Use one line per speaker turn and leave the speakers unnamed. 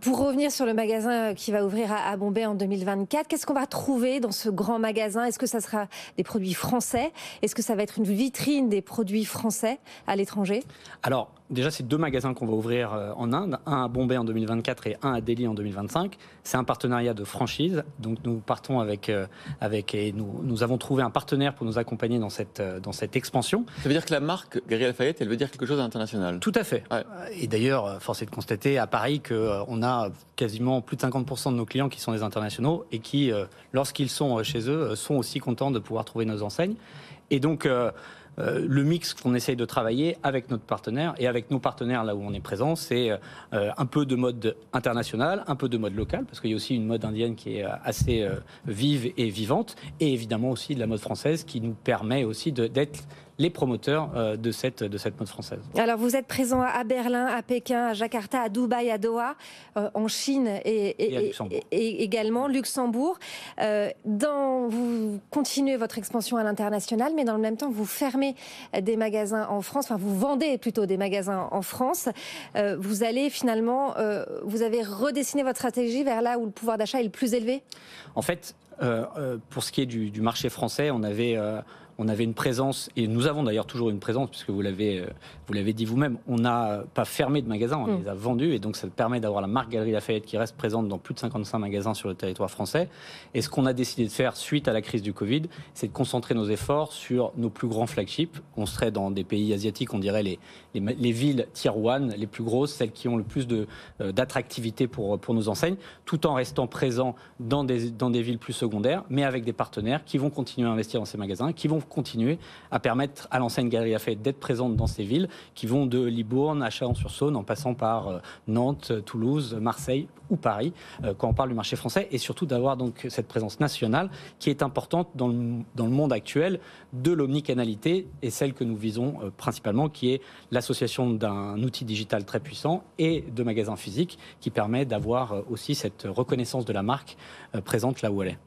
Pour revenir sur le magasin qui va ouvrir à Bombay en 2024, qu'est-ce qu'on va trouver dans ce grand magasin? Est-ce que ça sera des produits français? Est-ce que ça va être une vitrine des produits français à l'étranger?
Alors, déjà, c'est 2 magasins qu'on va ouvrir en Inde, un à Bombay en 2024 et un à Delhi en 2025. C'est un partenariat de franchise, donc nous partons et nous avons trouvé un partenaire pour nous accompagner dans cette expansion.
Ça veut dire que la marque Galeries Lafayette, elle veut dire quelque chose à l'international?
Tout à fait.
Ouais.
Et d'ailleurs, force est de constater à Paris qu'on a quasiment plus de 50% de nos clients qui sont des internationaux et qui, lorsqu'ils sont chez eux, sont aussi contents de pouvoir trouver nos enseignes. Et donc, le mix qu'on essaye de travailler avec notre partenaire et avec nos partenaires là où on est présent, c'est un peu de mode international, un peu de mode local, parce qu'il y a aussi une mode indienne qui est assez vive et vivante, et évidemment aussi de la mode française qui nous permet aussi d'être les promoteurs de cette mode française.
Alors vous êtes présent à Berlin, à Pékin, à Jakarta, à Dubaï, à Doha, en Chine et également Luxembourg. Vous continuez votre expansion à l'international, mais dans le même temps vous fermez des magasins en France, enfin vous vendez plutôt des magasins en France. Vous allez finalement, vous avez redessiné votre stratégie vers là où le pouvoir d'achat est le plus élevé?
En fait, pour ce qui est du marché français, on avait une présence, et nous avons d'ailleurs toujours une présence, puisque vous l'avez dit vous-même, on n'a pas fermé de magasins, on les a vendus, et donc ça permet d'avoir la marque Galeries Lafayette qui reste présente dans plus de 55 magasins sur le territoire français. Et ce qu'on a décidé de faire suite à la crise du Covid, c'est de concentrer nos efforts sur nos plus grands flagships. On serait dans des pays asiatiques, on dirait les villes tier 1, les plus grosses, celles qui ont le plus d'attractivité pour nos enseignes, tout en restant présents dans des villes plus secondaires, mais avec des partenaires qui vont continuer à investir dans ces magasins, qui vont continuer à permettre à l'enseigne Galeries Lafayette d'être présente dans ces villes, qui vont de Libourne à Chalon-sur-Saône, en passant par Nantes, Toulouse, Marseille ou Paris, quand on parle du marché français, et surtout d'avoir donc cette présence nationale qui est importante dans le monde actuel de l'omnicanalité, et celle que nous visons principalement, qui est l'association d'un outil digital très puissant et de magasins physiques qui permet d'avoir aussi cette reconnaissance de la marque présente là où elle est.